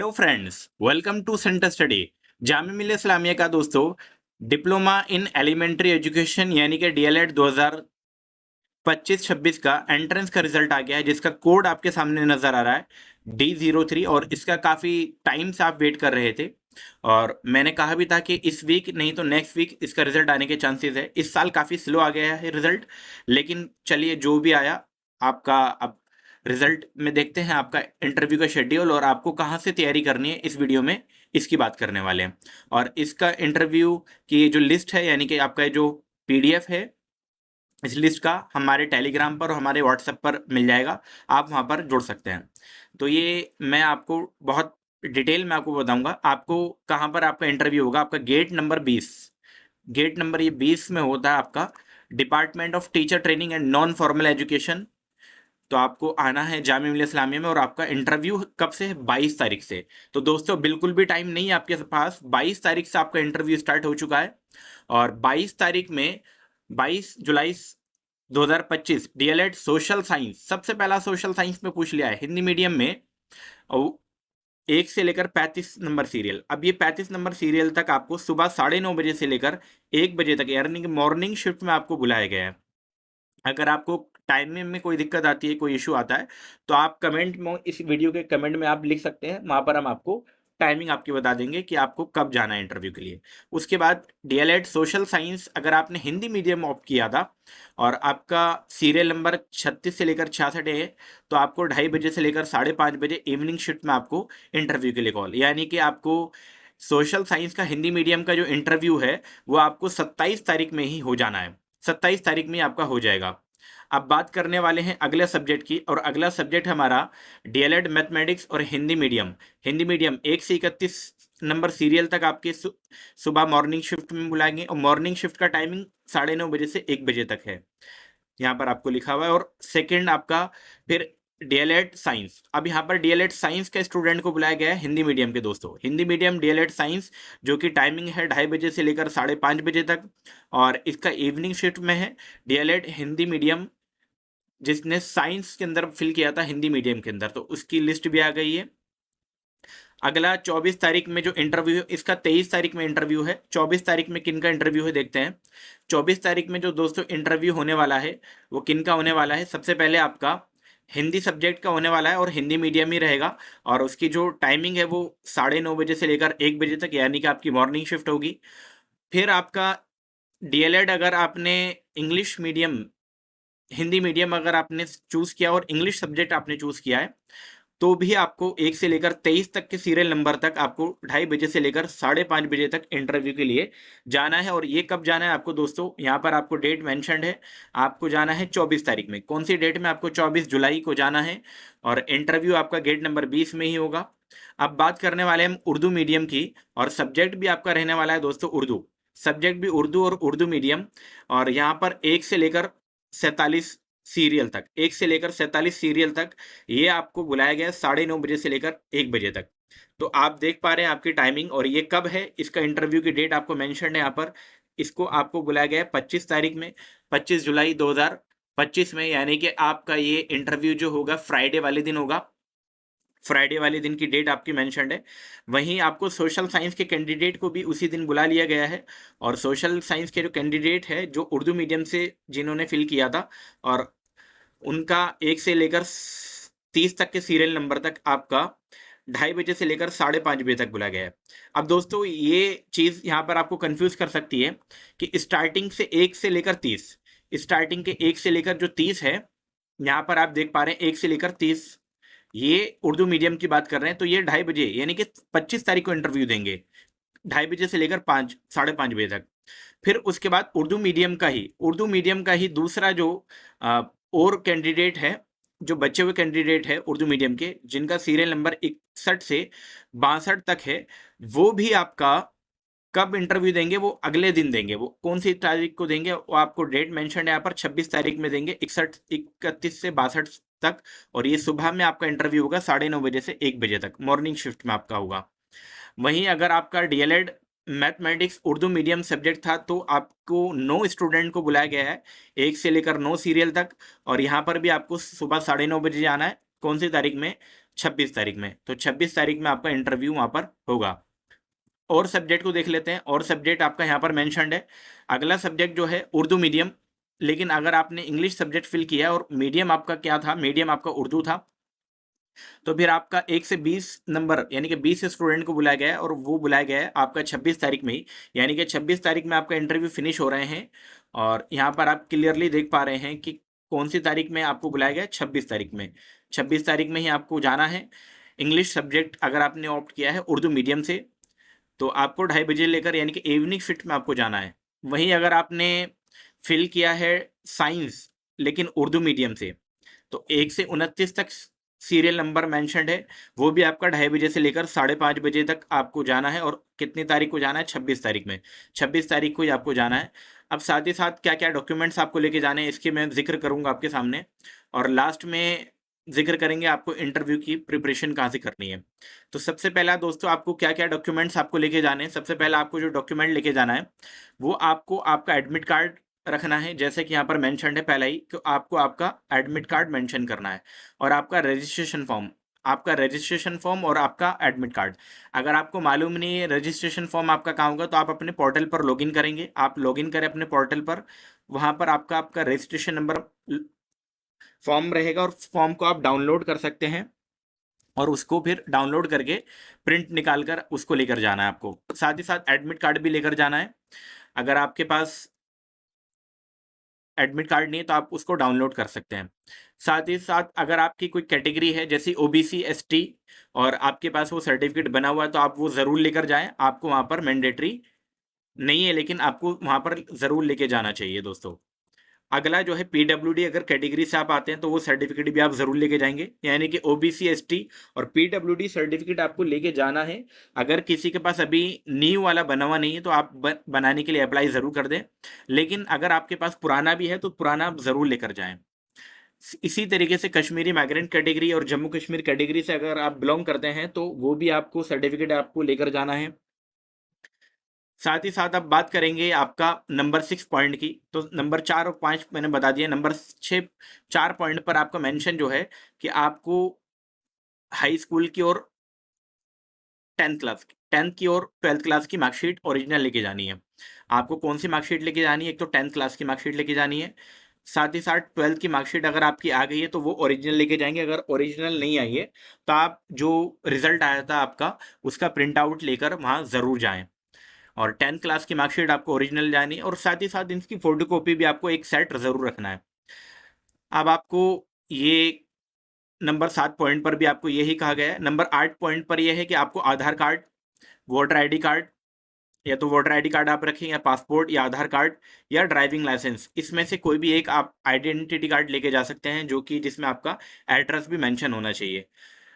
Hello friends, welcome to centre study. Jamia Millia Islamia का दोस्तों diploma in elementary education यानी कि डीएलएड 2025-26 का एंट्रेंस का रिजल्ट आ गया है, जिसका कोड आपके सामने नजर आ रहा है D03। और इसका काफ़ी टाइम से आप वेट कर रहे थे और मैंने कहा भी था कि इस वीक नहीं तो नेक्स्ट वीक इसका रिजल्ट आने के चांसेस है। इस साल काफ़ी स्लो आ गया है रिजल्ट, लेकिन चलिए जो भी आया आपका अब रिजल्ट में देखते हैं आपका इंटरव्यू का शेड्यूल और आपको कहाँ से तैयारी करनी है। इस वीडियो में इसकी बात करने वाले हैं और इसका इंटरव्यू की जो लिस्ट है यानी कि आपका जो पीडीएफ है इस लिस्ट का हमारे टेलीग्राम पर और हमारे व्हाट्सएप पर मिल जाएगा, आप वहाँ पर जुड़ सकते हैं। तो ये मैं आपको बहुत डिटेल में आपको बताऊंगा आपको कहाँ पर आपका इंटरव्यू होगा। आपका गेट नंबर 20, गेट नंबर ये 20 में होता है आपका department of teacher training and non formal education. तो आपको आना है जामिया मिल्लिया इस्लामिया में और आपका इंटरव्यू कब से है? 22 तारीख से। तो दोस्तों बिल्कुल भी टाइम नहीं है आपके पास, 22 तारीख से आपका इंटरव्यू स्टार्ट हो चुका है और 22 तारीख में 22 जुलाई 2025 डीएलएड सोशल साइंस, सबसे पहला सोशल साइंस में पूछ लिया है हिंदी मीडियम में और 1 से लेकर 35 नंबर सीरियल। अब ये 35 नंबर सीरियल तक आपको सुबह 9:30 बजे से लेकर 1 बजे तक यानी कि मॉर्निंग शिफ्ट में आपको बुलाया गया है। अगर आपको टाइमिंग में कोई दिक्कत आती है, कोई इशू आता है, तो आप कमेंट में, इस वीडियो के कमेंट में आप लिख सकते हैं, वहाँ पर हम आपको टाइमिंग आपकी बता देंगे कि आपको कब जाना है इंटरव्यू के लिए। उसके बाद डीएलएड सोशल साइंस अगर आपने हिंदी मीडियम ऑप्ट किया था और आपका सीरियल नंबर 36 से लेकर 66 है, तो आपको 2:30 बजे से लेकर 5:30 बजे इवनिंग शिफ्ट में आपको इंटरव्यू के लिए कॉल, यानी कि आपको सोशल साइंस का हिंदी मीडियम का जो इंटरव्यू है वो आपको 27 तारीख में ही हो जाना है। 27 तारीख में आपका हो जाएगा। अब बात करने वाले हैं अगले सब्जेक्ट की और अगला सब्जेक्ट हमारा डीएलएड मैथमेटिक्स और हिंदी मीडियम। हिंदी मीडियम 1 से 31 नंबर सीरियल तक आपके सुबह मॉर्निंग शिफ्ट में बुलाएंगे और मॉर्निंग शिफ्ट का टाइमिंग 9:30 बजे से 1 बजे तक है, यहाँ पर आपको लिखा हुआ है। और सेकंड आपका फिर डीएलएड साइंस। अब यहाँ पर डीएलएड साइंस के स्टूडेंट को बुलाया गया है हिंदी मीडियम के दोस्तों। हिंदी मीडियम डीएलएड साइंस जो कि टाइमिंग है 2:30 बजे से लेकर 5:30 बजे तक और इसका इवनिंग शिफ्ट में है। डीएलएड हिंदी मीडियम जिसने साइंस के अंदर फिल किया था हिंदी मीडियम के अंदर, तो उसकी लिस्ट भी आ गई है। अगला 24 तारीख में जो इंटरव्यू है, इसका 23 तारीख में इंटरव्यू है। 24 तारीख में किन का इंटरव्यू है देखते हैं। 24 तारीख में जो दोस्तों इंटरव्यू होने वाला है वो किन का होने वाला है। सबसे पहले आपका हिंदी सब्जेक्ट का होने वाला है और हिंदी मीडियम ही रहेगा और उसकी जो टाइमिंग है वो 9:30 बजे से लेकर 1 बजे तक, यानी कि आपकी मॉर्निंग शिफ्ट होगी। फिर आपका डीएलएड अगर आपने इंग्लिश मीडियम, हिंदी मीडियम अगर आपने चूज किया और इंग्लिश सब्जेक्ट आपने चूज किया है, तो भी आपको 1 से लेकर 23 तक के सीरियल नंबर तक आपको 2:30 बजे से लेकर 5:30 बजे तक इंटरव्यू के लिए जाना है। और ये कब जाना है आपको दोस्तों, यहाँ पर आपको डेट मेंशन्ड है, आपको जाना है 24 तारीख में। कौन सी डेट में? आपको 24 जुलाई को जाना है और इंटरव्यू आपका गेट नंबर 20 में ही होगा। अब बात करने वाले हम उर्दू मीडियम की और सब्जेक्ट भी आपका रहने वाला है दोस्तों उर्दू। सब्जेक्ट भी उर्दू और उर्दू मीडियम और यहाँ पर 1 से लेकर 47 सीरियल तक, 1 से लेकर 47 सीरियल तक ये आपको बुलाया गया है 9:30 बजे से लेकर 1 बजे तक। तो आप देख पा रहे हैं आपकी टाइमिंग और ये कब है, इसका इंटरव्यू की डेट आपको मेंशन है यहाँ पर। इसको आपको बुलाया गया है 25 तारीख में, 25 जुलाई 2025 में, यानी कि आपका ये इंटरव्यू जो होगा फ्राइडे वाले दिन होगा। फ्राइडे वाले दिन की डेट आपकी मेंशन्ड है। वहीं आपको सोशल साइंस के कैंडिडेट को भी उसी दिन बुला लिया गया है और सोशल साइंस के जो कैंडिडेट है जो उर्दू मीडियम से जिन्होंने फिल किया था और उनका 1 से लेकर 30 तक के सीरियल नंबर तक आपका 2:30 बजे से लेकर 5:30 बजे तक बुलाया गया है। अब दोस्तों ये चीज़ यहाँ पर आपको कंफ्यूज कर सकती है कि स्टार्टिंग से 1 से लेकर 30, स्टार्टिंग के 1 से लेकर जो 30 है, यहाँ पर आप देख पा रहे हैं 1 से लेकर 30, ये उर्दू मीडियम की बात कर रहे हैं। तो ये 2:30 बजे यानी कि 25 तारीख को इंटरव्यू देंगे 2:30 बजे से लेकर 5 साढ़े 5 बजे तक। फिर उसके बाद उर्दू मीडियम का ही दूसरा जो और कैंडिडेट है, जो बचे हुए कैंडिडेट है उर्दू मीडियम के जिनका सीरियल नंबर 61 से 62 तक है, वो भी आपका कब इंटरव्यू देंगे, वो अगले दिन देंगे। वो कौन सी तारीख को देंगे वो आपको डेट मेंशन है यहाँ पर, 26 तारीख में देंगे 31 से 62 तक। और ये सुबह में आपका इंटरव्यू होगा 9:30 बजे से 1 बजे तक, मॉर्निंग शिफ्ट में आपका होगा। वहीं अगर आपका DElEd mathematics Urdu medium subject था तो आपको 9 स्टूडेंट को बुलाया गया है 1 से लेकर 9 सीरियल तक और यहाँ पर भी आपको सुबह 9:30 बजे जाना है। कौन सी तारीख में? 26 तारीख में। तो 26 तारीख में आपका इंटरव्यू वहाँ पर होगा। और सब्जेक्ट को देख लेते हैं, और सब्जेक्ट आपका यहाँ पर मेंशन्ड है। अगला सब्जेक्ट जो है उर्दू मीडियम, लेकिन अगर आपने इंग्लिश सब्जेक्ट फिल किया और मीडियम आपका क्या था, मीडियम आपका उर्दू था, तो फिर आपका 1 से 20 नंबर यानी कि 20 स्टूडेंट को बुलाया गया है, और वो बुलाया गया है आपका 26 तारीख में ही, यानी कि 26 तारीख में आपका इंटरव्यू फिनिश हो रहे हैं। और यहाँ पर आप क्लियरली देख पा रहे हैं कि कौन सी तारीख में आपको बुलाया गया है, 26 तारीख में। 26 तारीख में ही आपको जाना है। इंग्लिश सब्जेक्ट अगर आपने ऑप्ट किया है उर्दू मीडियम से, तो आपको 2:30 लेकर यानी कि इवनिंग शिफ्ट में आपको जाना है। वहीं अगर आपने फिल किया है साइंस लेकिन उर्दू मीडियम से, तो 1 से 29 तक सीरियल नंबर मेंशन्ड है, वो भी आपका 2:30 से लेकर 5:30 तक आपको जाना है। और कितनी तारीख को जाना है, 26 तारीख में। 26 तारीख को ही आपको जाना है। अब साथ ही साथ क्या क्या डॉक्यूमेंट्स आपको लेके जाने हैं इसके मैं जिक्र करूंगा आपके सामने, और लास्ट में जिक्र करेंगे आपको इंटरव्यू की प्रिपरेशन कहाँ से करनी है। तो सबसे पहला दोस्तों, आपको क्या क्या डॉक्यूमेंट्स आपको लेके जाने हैं। सबसे पहला आपको जो डॉक्यूमेंट लेके जाना है वो आपको आपका एडमिट कार्ड रखना है, जैसे कि यहाँ पर मेंशन है पहला ही कि आपको आपका एडमिट कार्ड मेंशन करना है, और आपका रजिस्ट्रेशन फॉर्म, आपका रजिस्ट्रेशन फॉर्म और आपका एडमिट कार्ड। अगर आपको मालूम नहीं है रजिस्ट्रेशन फॉर्म आपका कहाँ होगा, तो आप अपने पोर्टल पर लॉगिन करेंगे। आप लॉगिन करें अपने पोर्टल पर, वहाँ पर आपका आपका रजिस्ट्रेशन नंबर फॉर्म रहेगा, और फॉर्म को आप डाउनलोड कर सकते हैं, और उसको फिर डाउनलोड करके प्रिंट निकाल कर उसको लेकर जाना है आपको। साथ ही साथ एडमिट कार्ड भी लेकर जाना है। अगर आपके पास एडमिट कार्ड नहीं है तो आप उसको डाउनलोड कर सकते हैं। साथ ही साथ अगर आपकी कोई कैटेगरी है जैसे ओबीसी एसटी, और आपके पास वो सर्टिफिकेट बना हुआ है, तो आप वो ज़रूर लेकर जाएं। आपको वहाँ पर मैंडेटरी नहीं है, लेकिन आपको वहाँ पर ज़रूर लेके जाना चाहिए दोस्तों। अगला जो है पीडब्ल्यूडी, अगर कैटेगरी से आप आते हैं तो वो सर्टिफिकेट भी आप ज़रूर लेके जाएंगे, यानी कि ओबीसी एसटी और पीडब्ल्यूडी सर्टिफिकेट आपको लेके जाना है। अगर किसी के पास अभी न्यू वाला बना हुआ नहीं है तो आप बनाने के लिए अप्लाई ज़रूर कर दें, लेकिन अगर आपके पास पुराना भी है तो पुराना आप ज़रूर लेकर जाएं। इसी तरीके से कश्मीरी माइग्रेंट कैटेगरी और जम्मू कश्मीर कैटेगरी से अगर आप बिलोंग करते हैं तो वो भी आपको सर्टिफिकेट आपको लेकर जाना है। साथ ही साथ अब बात करेंगे आपका नंबर 6 पॉइंट की। तो नंबर 4 और 5 मैंने बता दिया। नंबर 6 4 पॉइंट पर आपका मेंशन जो है कि आपको हाई स्कूल की और 10th की और 12th क्लास की मार्कशीट ओरिजिनल लेके जानी है। आपको कौन सी मार्कशीट लेके जानी है, एक तो 10th क्लास की मार्कशीट लेके जानी है, साथ ही साथ 12th की मार्कशीट अगर आपकी आ गई है तो वो ओरिजिनल लेके जाएंगे। अगर ओरिजिनल नहीं आई है तो आप जो रिजल्ट आया था आपका उसका प्रिंट आउट लेकर वहाँ ज़रूर जाएं। और 10th क्लास की मार्कशीट आपको ओरिजिनल जानी है, और साथ ही साथ इसकी फोटो कॉपी भी आपको एक सेट ज़रूर रखना है। अब आपको ये नंबर 7 पॉइंट पर भी आपको यही कहा गया है। नंबर 8 पॉइंट पर यह है कि आपको आधार कार्ड, वोटर आईडी कार्ड, या तो वोटर आईडी कार्ड आप रखें, या पासपोर्ट, या आधार कार्ड, या ड्राइविंग लाइसेंस, इसमें से कोई भी एक आप आइडेंटिटी कार्ड लेके जा सकते हैं, जो कि जिसमें आपका एड्रेस भी मेंशन होना चाहिए।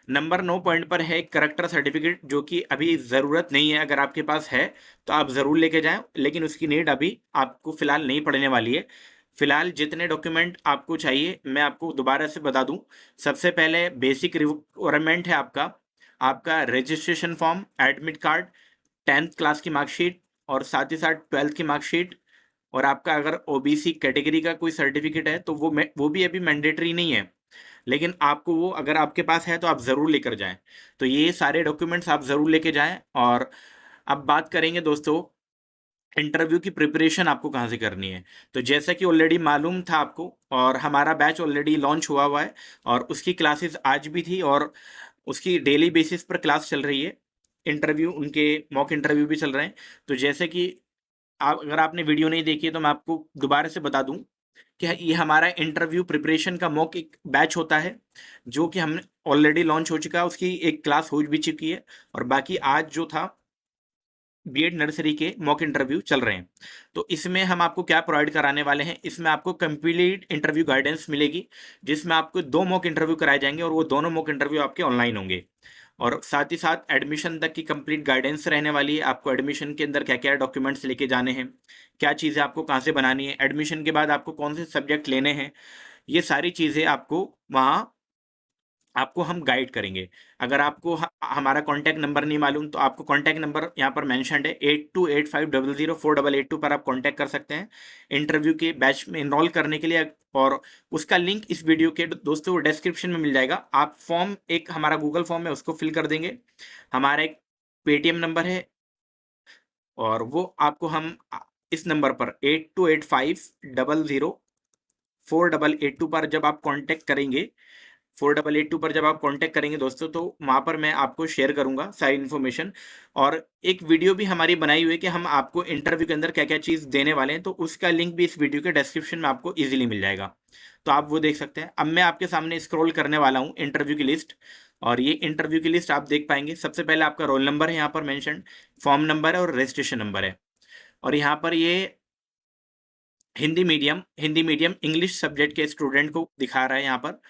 नंबर 9 पॉइंट पर है करेक्टर सर्टिफिकेट, जो कि अभी ज़रूरत नहीं है। अगर आपके पास है तो आप ज़रूर लेके जाएं, लेकिन उसकी नीड अभी आपको फ़िलहाल नहीं पड़ने वाली है। फ़िलहाल जितने डॉक्यूमेंट आपको चाहिए मैं आपको दोबारा से बता दूं। सबसे पहले बेसिक रिक्वायरमेंट है आपका आपका registration form, admit card, 10th class की मार्कशीट, और साथ ही साथ 12th की मार्कशीट, और आपका अगर ओबीसी कैटेगरी का कोई सर्टिफिकेट है तो वो भी अभी मैंडेटरी नहीं है, लेकिन आपको वो अगर आपके पास है तो आप ज़रूर लेकर जाएं। तो ये सारे डॉक्यूमेंट्स आप ज़रूर लेके जाएं। और अब बात करेंगे दोस्तों इंटरव्यू की प्रिपरेशन आपको कहाँ से करनी है। तो जैसा कि ऑलरेडी मालूम था आपको, और हमारा बैच ऑलरेडी लॉन्च हुआ हुआ है, और उसकी क्लासेस आज भी थी, और उसकी डेली बेसिस पर क्लास चल रही है। इंटरव्यू उनके मॉक इंटरव्यू भी चल रहे हैं। तो जैसे कि आप अगर आपने वीडियो नहीं देखी है तो मैं आपको दोबारा से बता दूं कि ये हमारा इंटरव्यू प्रिपरेशन का मॉक एक बैच होता है, जो कि हमने ऑलरेडी लॉन्च हो चुका है, उसकी एक क्लास हो भी चुकी है, और बाकी आज जो था बीएड नर्सरी के मॉक इंटरव्यू चल रहे हैं। तो इसमें हम आपको क्या प्रोवाइड कराने वाले हैं, इसमें आपको कंप्लीट इंटरव्यू गाइडेंस मिलेगी, जिसमें आपको 2 मॉक इंटरव्यू कराए जाएंगे, और वो दोनों मॉक इंटरव्यू आपके ऑनलाइन होंगे। और साथ ही साथ एडमिशन तक की कंप्लीट गाइडेंस रहने वाली है। आपको एडमिशन के अंदर क्या क्या डॉक्यूमेंट्स लेके जाने हैं, क्या चीज़ें आपको कहाँ से बनानी है, एडमिशन के बाद आपको कौन से सब्जेक्ट लेने हैं, ये सारी चीज़ें आपको वहाँ आपको हम गाइड करेंगे। अगर आपको हमारा कॉन्टैक्ट नंबर नहीं मालूम तो आपको कॉन्टैक्ट नंबर यहाँ पर मेंशन्ड है 8285004882 पर आप कॉन्टैक्ट कर सकते हैं इंटरव्यू के बैच में इनरोल करने के लिए। और उसका लिंक इस वीडियो के दोस्तों डिस्क्रिप्शन में मिल जाएगा। आप फॉर्म एक हमारा गूगल फॉर्म है उसको फिल कर देंगे। हमारा एक पेटीएम नंबर है और वो आपको हम इस नंबर पर 8285004882 पर जब आप कॉन्टैक्ट करेंगे 4882 पर जब आप कांटेक्ट करेंगे दोस्तों तो वहाँ पर मैं आपको शेयर करूँगा सारी इन्फॉर्मेशन। और एक वीडियो भी हमारी बनाई हुई है कि हम आपको इंटरव्यू के अंदर क्या क्या चीज़ देने वाले हैं, तो उसका लिंक भी इस वीडियो के डिस्क्रिप्शन में आपको इजीली मिल जाएगा, तो आप वो देख सकते हैं। अब मैं आपके सामने स्क्रॉल करने वाला हूँ इंटरव्यू की लिस्ट, और ये इंटरव्यू की लिस्ट आप देख पाएंगे। सबसे पहले आपका रोल नंबर है यहाँ पर मैंशन, फॉर्म नंबर है और रजिस्ट्रेशन नंबर है। और यहाँ पर ये हिंदी मीडियम इंग्लिश सब्जेक्ट के स्टूडेंट को दिखा रहा है यहाँ पर,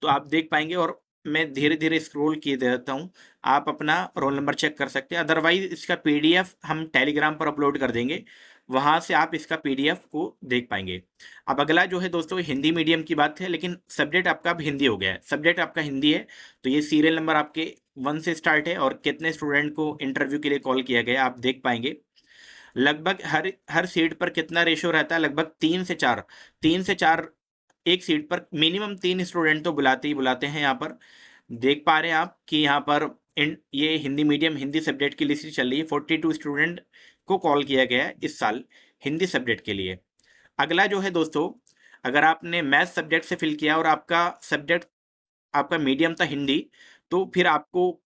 तो आप देख पाएंगे। और मैं धीरे धीरे स्क्रॉल किए देता हूँ, आप अपना रोल नंबर चेक कर सकते हैं। अदरवाइज इसका पीडीएफ हम टेलीग्राम पर अपलोड कर देंगे, वहाँ से आप इसका पीडीएफ को देख पाएंगे। अब अगला जो है दोस्तों हिंदी मीडियम की बात है, लेकिन सब्जेक्ट आपका अब हिंदी हो गया है, सब्जेक्ट आपका हिंदी है। तो ये सीरियल नंबर आपके 1 से स्टार्ट है और कितने स्टूडेंट को इंटरव्यू के लिए कॉल किया गया आप देख पाएंगे। लगभग हर हर सीट पर कितना रेशियो रहता है, लगभग 3 से 4 एक सीट पर मिनिमम 3 स्टूडेंट तो बुलाते ही बुलाते हैं। यहाँ पर देख पा रहे हैं आप कि यहाँ पर ये हिंदी मीडियम हिंदी सब्जेक्ट की लिस्ट चल रही है। 42 स्टूडेंट को कॉल किया गया है इस साल हिंदी सब्जेक्ट के लिए। अगला जो है दोस्तों, अगर आपने मैथ सब्जेक्ट से फिल किया और आपका सब्जेक्ट आपका मीडियम था हिंदी, तो फिर आपको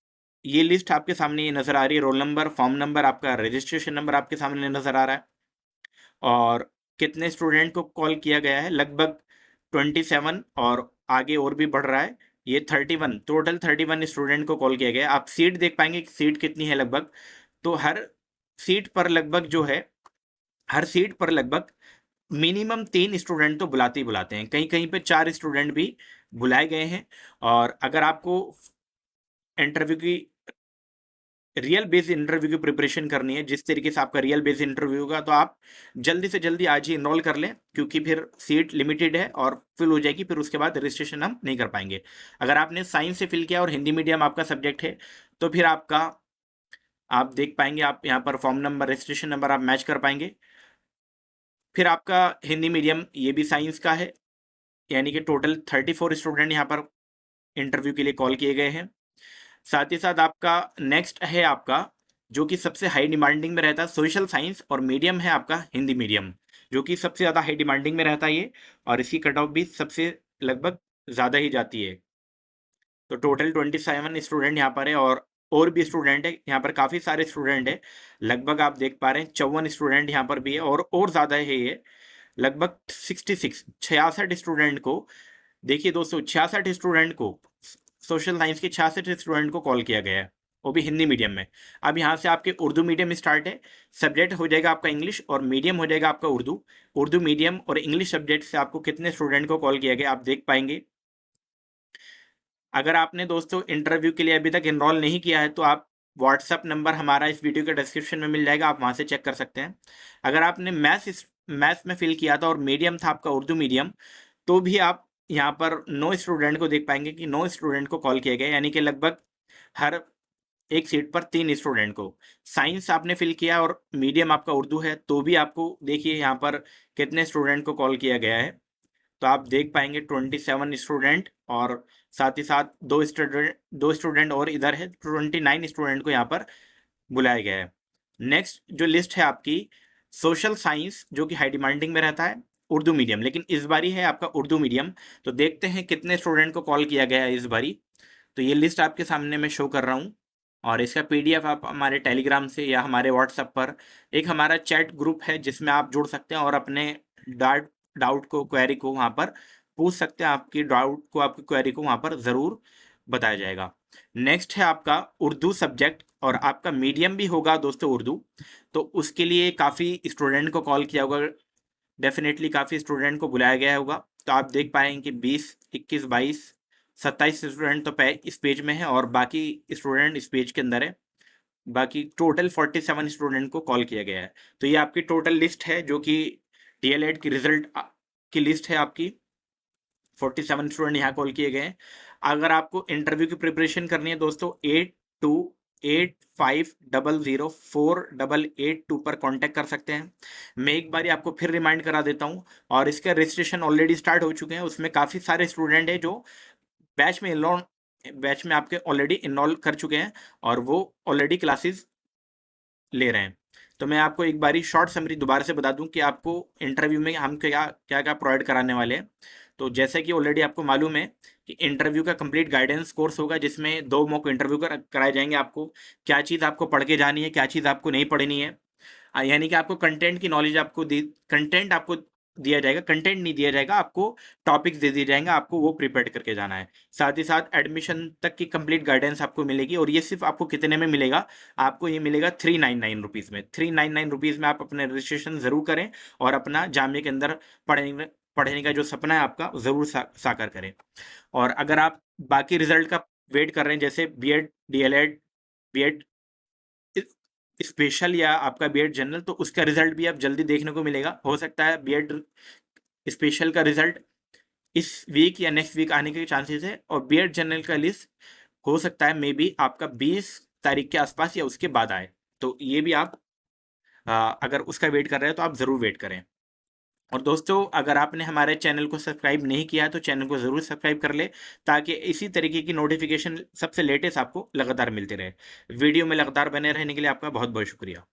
ये लिस्ट आपके सामने ये नज़र आ रही है। रोल नंबर, फॉर्म नंबर, आपका रजिस्ट्रेशन नंबर आपके सामने नज़र आ रहा है। और कितने स्टूडेंट को कॉल किया गया है, लगभग 27, और आगे और भी बढ़ रहा है ये 31, टोटल 31 स्टूडेंट को कॉल किया गया है। आप सीट देख पाएंगे कि सीट कितनी है लगभग। तो हर सीट पर लगभग जो है, हर सीट पर लगभग मिनिमम 3 स्टूडेंट तो बुलाते ही बुलाते हैं, कहीं कहीं पे 4 स्टूडेंट भी बुलाए गए हैं। और अगर आपको इंटरव्यू की रियल बेस इंटरव्यू की प्रिपरेशन करनी है, जिस तरीके से आपका रियल बेस इंटरव्यू होगा, तो आप जल्दी से जल्दी आज ही इनरोल कर लें, क्योंकि फिर सीट लिमिटेड है और फिल हो जाएगी, फिर उसके बाद रजिस्ट्रेशन हम नहीं कर पाएंगे। अगर आपने साइंस से फिल किया और हिंदी मीडियम आपका सब्जेक्ट है, तो फिर आपका आप देख पाएंगे, आप यहाँ पर फॉर्म नंबर रजिस्ट्रेशन नंबर आप मैच कर पाएंगे। फिर आपका हिंदी मीडियम ये भी साइंस का है, यानी कि टोटल 34 स्टूडेंट यहाँ पर इंटरव्यू के लिए कॉल किए गए हैं। साथ ही साथ आपका नेक्स्ट है आपका जो कि सबसे हाई डिमांडिंग में रहता है, सोशल साइंस, और मीडियम है आपका हिंदी मीडियम, जो कि सबसे ज़्यादा हाई डिमांडिंग में रहता है ये, और इसकी कट ऑफ भी सबसे लगभग ज़्यादा ही जाती है। तो टोटल 27 स्टूडेंट यहाँ पर है, और भी स्टूडेंट है यहाँ पर, काफ़ी सारे स्टूडेंट है। लगभग आप देख पा रहे हैं 54 स्टूडेंट यहाँ पर भी है, और ज़्यादा है ये, लगभग 66 स्टूडेंट को। देखिए दोस्तों, 66 स्टूडेंट को, सोशल साइंस के 66 स्टूडेंट को कॉल किया गया है, वो भी हिंदी मीडियम में। अब यहाँ से आपके उर्दू मीडियम स्टार्ट है, सब्जेक्ट हो जाएगा आपका इंग्लिश और मीडियम हो जाएगा आपका उर्दू। उर्दू मीडियम और इंग्लिश सब्जेक्ट से आपको कितने स्टूडेंट को कॉल किया गया आप देख पाएंगे। अगर आपने दोस्तों इंटरव्यू के लिए अभी तक इनरोल नहीं किया है, तो आप व्हाट्सअप नंबर हमारा इस वीडियो के डिस्क्रिप्शन में मिल जाएगा, आप वहाँ से चेक कर सकते हैं। अगर आपने मैथ्स में फिल किया था और मीडियम था आपका उर्दू मीडियम, तो भी आप यहाँ पर 9 स्टूडेंट को देख पाएंगे कि 9 स्टूडेंट को कॉल किया गया, यानी कि लगभग हर एक सीट पर 3 स्टूडेंट को। साइंस आपने फिल किया और मीडियम आपका उर्दू है, तो भी आपको देखिए यहाँ पर कितने स्टूडेंट को कॉल किया गया है। तो आप देख पाएंगे 27 स्टूडेंट, और साथ ही साथ दो स्टूडेंट और इधर है, 29 स्टूडेंट को यहाँ पर बुलाया गया है। नेक्स्ट जो लिस्ट है आपकी, सोशल साइंस जो कि हाई डिमांडिंग में रहता है, उर्दू मीडियम, लेकिन इस बारी है आपका उर्दू मीडियम। तो देखते हैं कितने स्टूडेंट को कॉल किया गया है इस बारी। तो ये लिस्ट आपके सामने मैं शो कर रहा हूँ, और इसका पीडीएफ आप हमारे टेलीग्राम से या हमारे व्हाट्सएप पर, एक हमारा चैट ग्रुप है जिसमें आप जुड़ सकते हैं और अपने डाउट डाउट को क्वेरी को वहाँ पर पूछ सकते हैं। आपकी डाउट को आपकी क्वेरी को वहाँ पर ज़रूर बताया जाएगा। नेक्स्ट है आपका उर्दू सब्जेक्ट, और आपका मीडियम भी होगा दोस्तों उर्दू, तो उसके लिए काफ़ी स्टूडेंट को कॉल किया होगा, डेफिनेटली काफ़ी स्टूडेंट को बुलाया गया होगा। तो आप देख पाएंगे कि 20, 21, 22, 27 स्टूडेंट तो इस पेज में है, और बाकी स्टूडेंट इस पेज के अंदर है। बाकी टोटल 47 स्टूडेंट को कॉल किया गया है। तो ये आपकी टोटल लिस्ट है, जो कि डीएलएड की रिजल्ट की लिस्ट है आपकी। 47 स्टूडेंट यहाँ कॉल किए गए हैं। अगर आपको इंटरव्यू की प्रिपरेशन करनी है दोस्तों 8285004882 पर कांटेक्ट कर सकते हैं। मैं एक बार आपको फिर रिमाइंड करा देता हूं, और इसका रजिस्ट्रेशन ऑलरेडी स्टार्ट हो चुके हैं। उसमें काफ़ी सारे स्टूडेंट हैं जो बैच में इनरोल बैच में आपके ऑलरेडी इनरोल कर चुके हैं और वो ऑलरेडी क्लासेस ले रहे हैं। तो मैं आपको एक बारी शॉर्ट समरी दोबारा से बता दूं कि आपको इंटरव्यू में हम क्या क्या क्या प्रोवाइड कराने वाले हैं। तो जैसे कि ऑलरेडी आपको मालूम है कि इंटरव्यू का कंप्लीट गाइडेंस कोर्स होगा, जिसमें 2 मॉक इंटरव्यू कराए जाएंगे। आपको क्या चीज़ आपको पढ़ के जानी है, क्या चीज़ आपको नहीं पढ़नी है। यानी कि आपको कंटेंट की नॉलेज आपको कंटेंट आपको दिया जाएगा, कंटेंट नहीं दिया जाएगा आपको, टॉपिक्स दे दिए जाएंगे, आपको वो प्रिपेयर करके जाना है। साथ ही साथ एडमिशन तक की कंप्लीट गाइडेंस आपको मिलेगी, और ये सिर्फ आपको कितने में मिलेगा? आपको ये मिलेगा 399 रुपीज़ में। 399 रुपीज़ में आप अपने रजिस्ट्रेशन ज़रूर करें और अपना जामिया के अंदर पढ़ने पढ़ने का जो सपना है आपका ज़रूर साकार करें। और अगर आप बाकी रिजल्ट का वेट कर रहे हैं, जैसे बीएड, डीएलएड, बीएड स्पेशल या आपका बीएड जनरल, तो उसका रिजल्ट भी अब जल्दी देखने को मिलेगा। हो सकता है बीएड स्पेशल का रिजल्ट इस वीक या नेक्स्ट वीक आने के चांसेस है, और बीएड जनरल का लिस्ट हो सकता है मे बी आपका 20 तारीख के आसपास या उसके बाद आए। तो ये भी आप अगर उसका वेट कर रहे हैं तो आप ज़रूर वेट करें। और दोस्तों, अगर आपने हमारे चैनल को सब्सक्राइब नहीं किया है तो चैनल को ज़रूर सब्सक्राइब कर ले, ताकि इसी तरीके की नोटिफिकेशन सबसे लेटेस्ट आपको लगातार मिलते रहे। वीडियो में लगातार बने रहने के लिए आपका बहुत बहुत शुक्रिया।